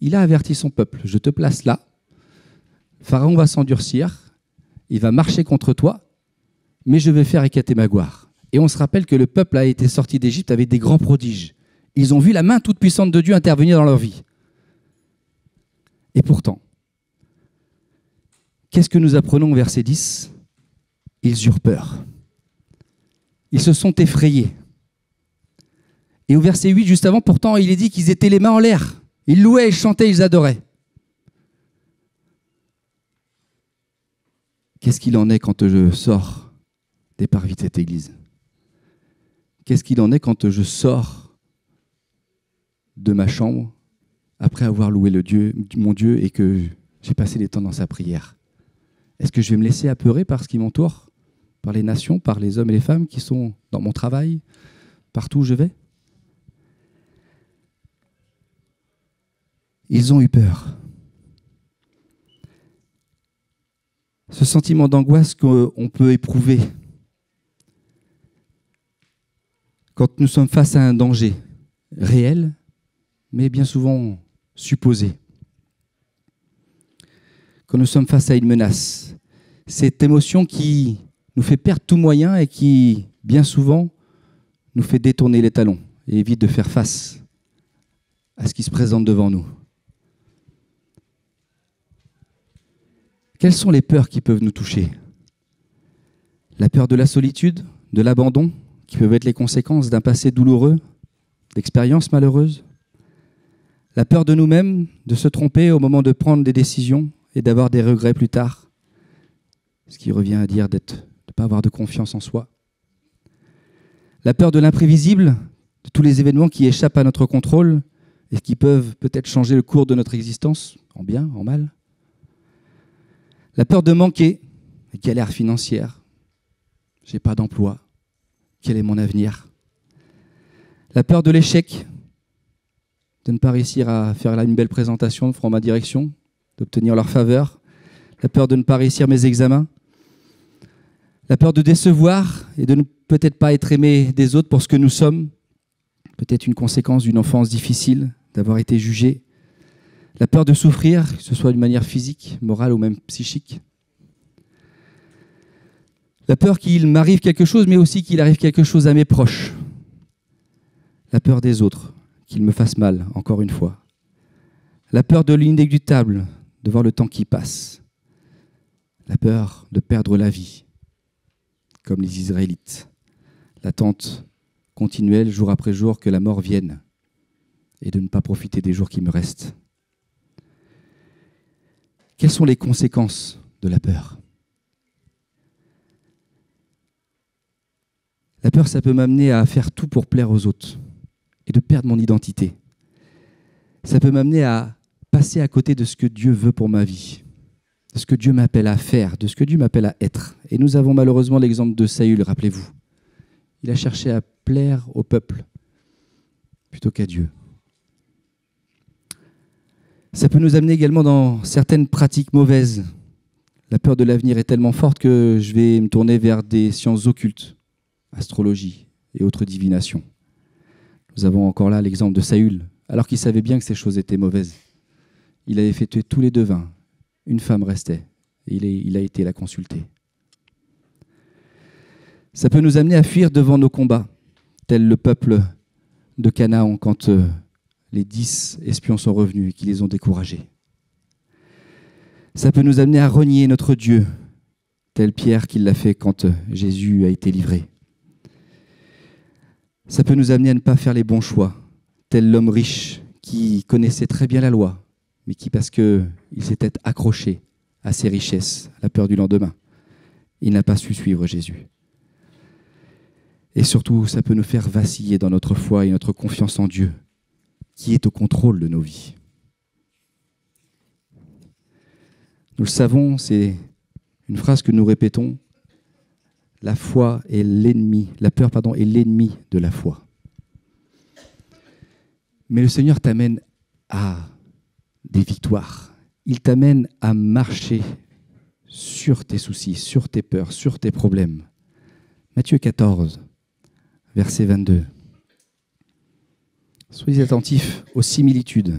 Il a averti son peuple « Je te place là, Pharaon va s'endurcir, il va marcher contre toi, mais je vais faire éclater ma gloire. » Et on se rappelle que le peuple a été sorti d'Égypte avec des grands prodiges. Ils ont vu la main toute puissante de Dieu intervenir dans leur vie. Et pourtant, qu'est-ce que nous apprenons au verset 10 ? Ils eurent peur. Ils se sont effrayés. Et au verset 8, juste avant, pourtant, il est dit qu'ils étaient les mains en l'air. Ils louaient, ils chantaient, ils adoraient. Qu'est-ce qu'il en est quand je sors des parvis de cette église ? qu'est-ce qu'il en est quand je sors de ma chambre après avoir loué mon Dieu et que j'ai passé des temps dans sa prière? Est-ce que je vais me laisser apeurer par ce qui m'entoure, par les nations, par les hommes et les femmes qui sont dans mon travail, partout où je vais? Ils ont eu peur. Ce sentiment d'angoisse qu'on peut éprouver quand nous sommes face à un danger réel, mais bien souvent supposé. Quand nous sommes face à une menace, cette émotion qui nous fait perdre tout moyen et qui, bien souvent, nous fait détourner les talons et évite de faire face à ce qui se présente devant nous. Quelles sont les peurs qui peuvent nous toucher? La peur de la solitude, de l'abandon, qui peuvent être les conséquences d'un passé douloureux, d'expériences malheureuses. La peur de nous-mêmes, de se tromper au moment de prendre des décisions et d'avoir des regrets plus tard. Ce qui revient à dire de ne pas avoir de confiance en soi. La peur de l'imprévisible, de tous les événements qui échappent à notre contrôle et qui peuvent peut-être changer le cours de notre existence, en bien, en mal. La peur de manquer, les galères financières. J'ai pas d'emploi. Quel est mon avenir? La peur de l'échec, de ne pas réussir à faire une belle présentation devant ma direction, d'obtenir leur faveur. La peur de ne pas réussir mes examens. La peur de décevoir et de ne peut-être pas être aimé des autres pour ce que nous sommes. Peut-être une conséquence d'une enfance difficile, d'avoir été jugé. La peur de souffrir, que ce soit d'une manière physique, morale ou même psychique. La peur qu'il m'arrive quelque chose, mais aussi qu'il arrive quelque chose à mes proches. La peur des autres, qu'ils me fassent mal, encore une fois. La peur de l'inéluctable, de voir le temps qui passe. La peur de perdre la vie, comme les Israélites. L'attente continuelle, jour après jour, que la mort vienne et de ne pas profiter des jours qui me restent. Quelles sont les conséquences de la peur? La peur, ça peut m'amener à faire tout pour plaire aux autres et de perdre mon identité. Ça peut m'amener à passer à côté de ce que Dieu veut pour ma vie, de ce que Dieu m'appelle à faire, de ce que Dieu m'appelle à être. Et nous avons malheureusement l'exemple de Saül, rappelez-vous. Il a cherché à plaire au peuple plutôt qu'à Dieu. Ça peut nous amener également dans certaines pratiques mauvaises. La peur de l'avenir est tellement forte que je vais me tourner vers des sciences occultes, astrologie et autres divinations. Nous avons encore là l'exemple de Saül, alors qu'il savait bien que ces choses étaient mauvaises. Il avait fait tuer tous les devins. Une femme restait et il a été la consulter. Ça peut nous amener à fuir devant nos combats, tel le peuple de Canaan quand les 10 espions sont revenus et qui les ont découragés. Ça peut nous amener à renier notre Dieu, tel Pierre qui l'a fait quand Jésus a été livré. Ça peut nous amener à ne pas faire les bons choix, tel l'homme riche qui connaissait très bien la loi, mais qui, parce qu'il s'était accroché à ses richesses, à la peur du lendemain, il n'a pas su suivre Jésus. Et surtout, ça peut nous faire vaciller dans notre foi et notre confiance en Dieu, qui est au contrôle de nos vies. Nous le savons, c'est une phrase que nous répétons, la foi est l'ennemi, la peur, est l'ennemi de la foi. Mais le Seigneur t'amène à des victoires. Il t'amène à marcher sur tes soucis, sur tes peurs, sur tes problèmes. Matthieu 14, verset 22. Soyez attentifs aux similitudes.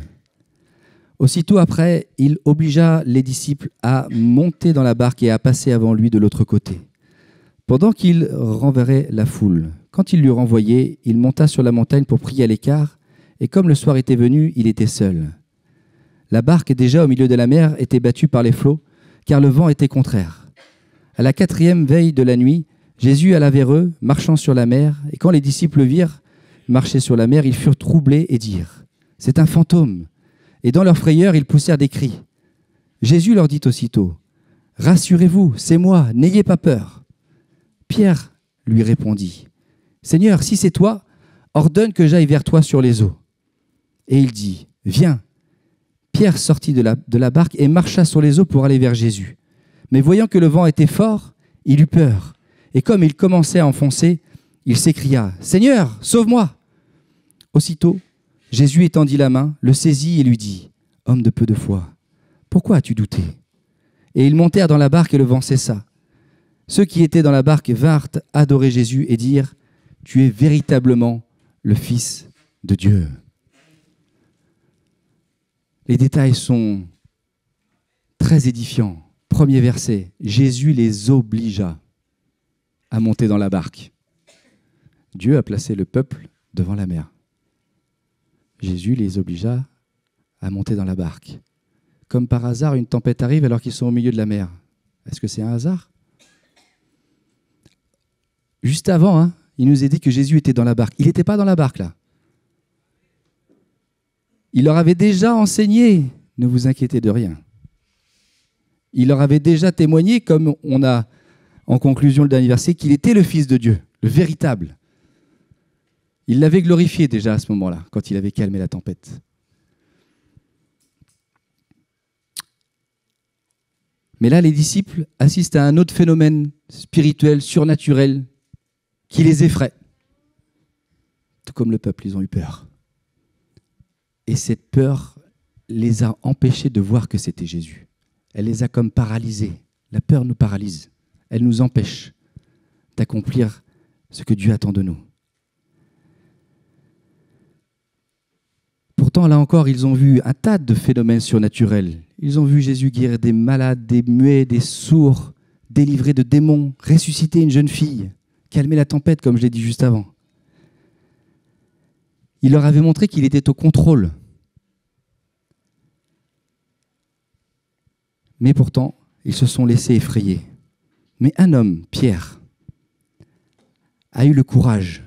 Aussitôt après, il obligea les disciples à monter dans la barque et à passer avant lui de l'autre côté, pendant qu'il renverrait la foule. Quand il l'eut renvoyé, il monta sur la montagne pour prier à l'écart, et comme le soir était venu, il était seul. La barque, déjà au milieu de la mer, était battue par les flots, car le vent était contraire. À la 4e veille de la nuit, Jésus alla vers eux, marchant sur la mer, et quand les disciples le virent marcher sur la mer, ils furent troublés et dirent « C'est un fantôme !» Et dans leur frayeur, ils poussèrent des cris. Jésus leur dit aussitôt « Rassurez-vous, c'est moi, n'ayez pas peur !» Pierre lui répondit « Seigneur, si c'est toi, ordonne que j'aille vers toi sur les eaux. Et il dit, viens. Pierre sortit de la barque et marcha sur les eaux pour aller vers Jésus. Mais voyant que le vent était fort, il eut peur. Et comme il commençait à enfoncer, il s'écria, Seigneur, sauve-moi. Aussitôt, Jésus étendit la main, le saisit et lui dit, homme de peu de foi, pourquoi as-tu douté? Et ils montèrent dans la barque et le vent cessa. Ceux qui étaient dans la barque vinrent adorer Jésus et dirent, tu es véritablement le Fils de Dieu. Les détails sont très édifiants. Premier verset, Jésus les obligea à monter dans la barque. Dieu a placé le peuple devant la mer. Jésus les obligea à monter dans la barque. Comme par hasard, une tempête arrive alors qu'ils sont au milieu de la mer. Est-ce que c'est un hasard? Juste avant, il nous a dit que Jésus était dans la barque. Il n'était pas dans la barque là. Il leur avait déjà enseigné, ne vous inquiétez de rien. Il leur avait déjà témoigné, comme on a en conclusion le dernier verset, qu'il était le Fils de Dieu, le véritable. Il l'avait glorifié déjà à ce moment-là, quand il avait calmé la tempête. Mais là, les disciples assistent à un autre phénomène spirituel, surnaturel, qui les effraie. Tout comme le peuple, ils ont eu peur. Et cette peur les a empêchés de voir que c'était Jésus. Elle les a comme paralysés. La peur nous paralyse. Elle nous empêche d'accomplir ce que Dieu attend de nous. Pourtant, là encore, ils ont vu un tas de phénomènes surnaturels. Ils ont vu Jésus guérir des malades, des muets, des sourds, délivrer de démons, ressusciter une jeune fille, calmer la tempête, comme je l'ai dit juste avant. Il leur avait montré qu'il était au contrôle. Mais pourtant, ils se sont laissés effrayer. Mais un homme, Pierre, a eu le courage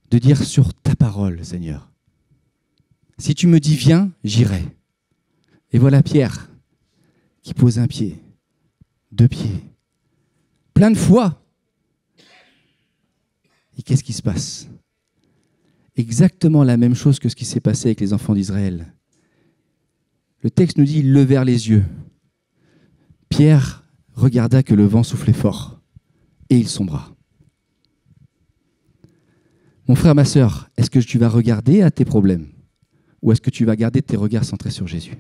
de dire sur ta parole, Seigneur, si tu me dis viens, j'irai. Et voilà Pierre qui pose un pied, 2 pieds, plein de foi. Et qu'est-ce qui se passe? Exactement la même chose que ce qui s'est passé avec les enfants d'Israël. Le texte nous dit, ils levèrent les yeux. Pierre regarda que le vent soufflait fort et il sombra. Mon frère, ma sœur, est-ce que tu vas regarder à tes problèmes ou est-ce que tu vas garder tes regards centrés sur Jésus?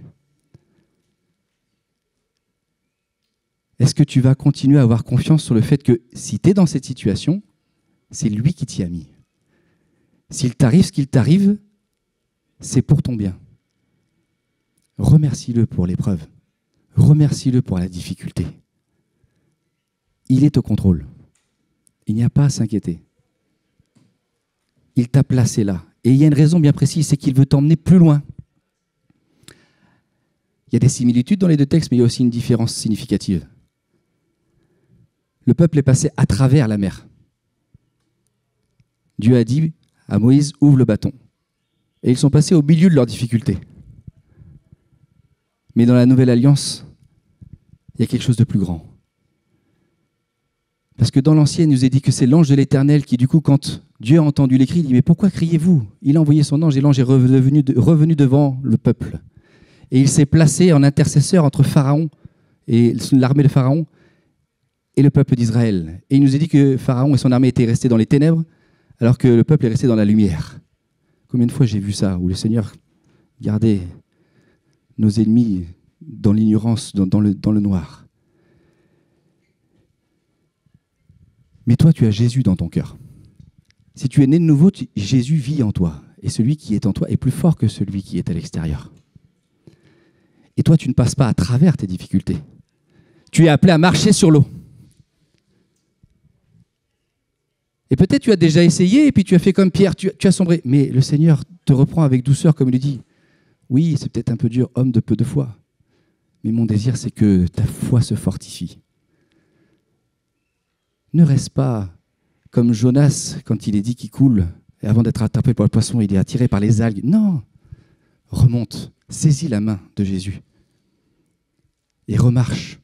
Est-ce que tu vas continuer à avoir confiance sur le fait que si tu es dans cette situation, c'est lui qui t'y a mis? S'il t'arrive ce qu'il t'arrive, c'est pour ton bien. Remercie-le pour l'épreuve. Remercie-le pour la difficulté. Il est au contrôle. Il n'y a pas à s'inquiéter. Il t'a placé là. Et il y a une raison bien précise, c'est qu'il veut t'emmener plus loin. Il y a des similitudes dans les 2 textes, mais il y a aussi une différence significative. Le peuple est passé à travers la mer. Dieu a dit à Moïse, ouvre le bâton. Et ils sont passés au milieu de leurs difficultés. Mais dans la nouvelle alliance, il y a quelque chose de plus grand. Parce que dans l'ancienne, il nous est dit que c'est l'ange de l'Éternel qui, du coup, quand Dieu a entendu les cris, il dit « Mais pourquoi criez-vous » Il a envoyé son ange et l'ange est revenu devant le peuple. Et il s'est placé en intercesseur entre Pharaon et l'armée de Pharaon et le peuple d'Israël. Et il nous est dit que Pharaon et son armée étaient restés dans les ténèbres alors que le peuple est resté dans la lumière. Combien de fois j'ai vu ça, où le Seigneur gardait nos ennemis dans l'ignorance, dans le noir. Mais toi, tu as Jésus dans ton cœur. Si tu es né de nouveau, Jésus vit en toi. Et celui qui est en toi est plus fort que celui qui est à l'extérieur. Et toi, tu ne passes pas à travers tes difficultés. Tu es appelé à marcher sur l'eau. Et peut-être tu as déjà essayé et puis tu as fait comme Pierre, tu as sombré. Mais le Seigneur te reprend avec douceur comme il lui dit. Oui, c'est peut-être un peu dur, homme de peu de foi. Mais mon désir, c'est que ta foi se fortifie. Ne reste pas comme Jonas quand il est dit qu'il coule. Et avant d'être attrapé par le poisson, il est attiré par les algues. Non, remonte, saisis la main de Jésus et remarche.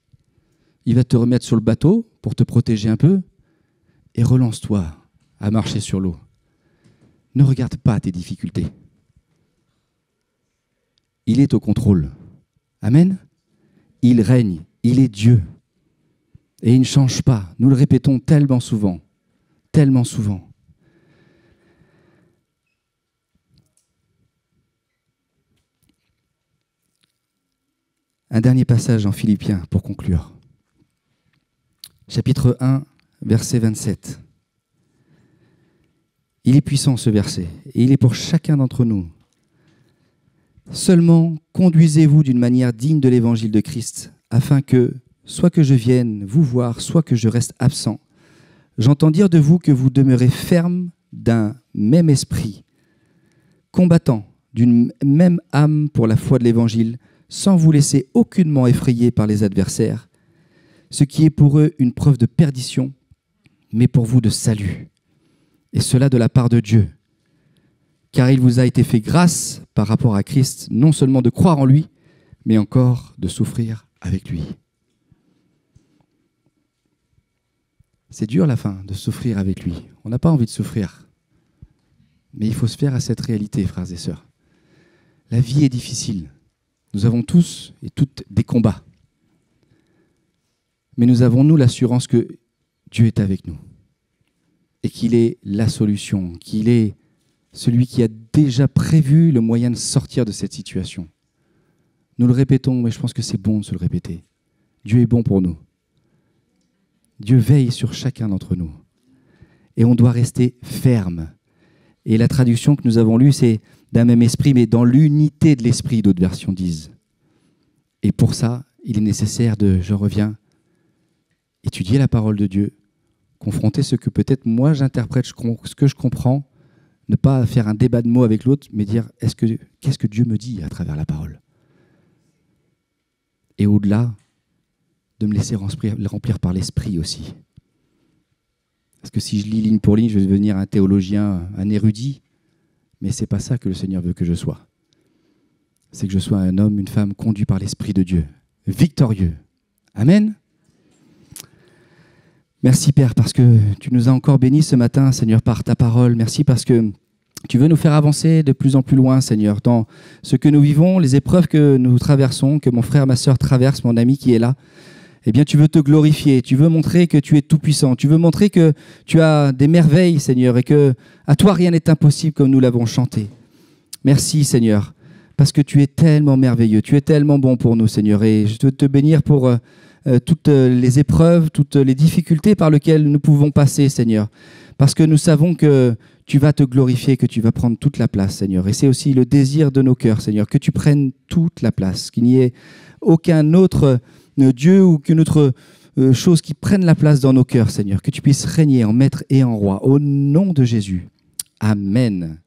Il va te remettre sur le bateau pour te protéger un peu et relance-toi à marcher sur l'eau. Ne regarde pas tes difficultés. Il est au contrôle. Amen. Il règne, il est Dieu. Et il ne change pas. Nous le répétons tellement souvent. Tellement souvent. Un dernier passage en Philippiens pour conclure. Chapitre 1, verset 27. Il est puissant ce verset, et il est pour chacun d'entre nous. Seulement, conduisez-vous d'une manière digne de l'évangile de Christ, afin que, soit que je vienne vous voir, soit que je reste absent, j'entends dire de vous que vous demeurez ferme d'un même esprit, combattant d'une même âme pour la foi de l'évangile, sans vous laisser aucunement effrayer par les adversaires, ce qui est pour eux une preuve de perdition, mais pour vous de salut. Et cela de la part de Dieu. Car il vous a été fait grâce par rapport à Christ, non seulement de croire en lui, mais encore de souffrir avec lui. C'est dur la fin, de souffrir avec lui. On n'a pas envie de souffrir. Mais il faut se faire à cette réalité, frères et sœurs. La vie est difficile. Nous avons tous et toutes des combats. Mais nous avons, nous, l'assurance que Dieu est avec nous. Et qu'il est la solution, qu'il est celui qui a déjà prévu le moyen de sortir de cette situation. Nous le répétons, mais je pense que c'est bon de se le répéter. Dieu est bon pour nous. Dieu veille sur chacun d'entre nous. Et on doit rester ferme. Et la traduction que nous avons lue, c'est d'un même esprit, mais dans l'unité de l'esprit, d'autres versions disent. Et pour ça, il est nécessaire de, je reviens, étudier la parole de Dieu, confronter ce que peut-être moi j'interprète, ce que je comprends, ne pas faire un débat de mots avec l'autre, mais dire qu'est-ce que Dieu me dit à travers la parole. Et au-delà, de me laisser remplir par l'esprit aussi. Parce que si je lis ligne pour ligne, je vais devenir un théologien, un érudit, mais ce n'est pas ça que le Seigneur veut que je sois. C'est que je sois un homme, une femme conduit par l'Esprit de Dieu, victorieux. Amen. Merci Père, parce que tu nous as encore bénis ce matin, Seigneur, par ta parole. Merci parce que tu veux nous faire avancer de plus en plus loin, Seigneur, dans ce que nous vivons, les épreuves que nous traversons, que mon frère, ma sœur traversent, mon ami qui est là. Eh bien, tu veux te glorifier, tu veux montrer que tu es tout-puissant, tu veux montrer que tu as des merveilles, Seigneur, et que à toi rien n'est impossible comme nous l'avons chanté. Merci, Seigneur, parce que tu es tellement merveilleux, tu es tellement bon pour nous, Seigneur, et je veux te bénir pour toutes les épreuves, toutes les difficultés par lesquelles nous pouvons passer, Seigneur, parce que nous savons que tu vas te glorifier, que tu vas prendre toute la place, Seigneur, et c'est aussi le désir de nos cœurs, Seigneur, que tu prennes toute la place, qu'il n'y ait aucun autre Dieu ou qu'une autre chose qui prenne la place dans nos cœurs, Seigneur, que tu puisses régner en maître et en roi, au nom de Jésus. Amen.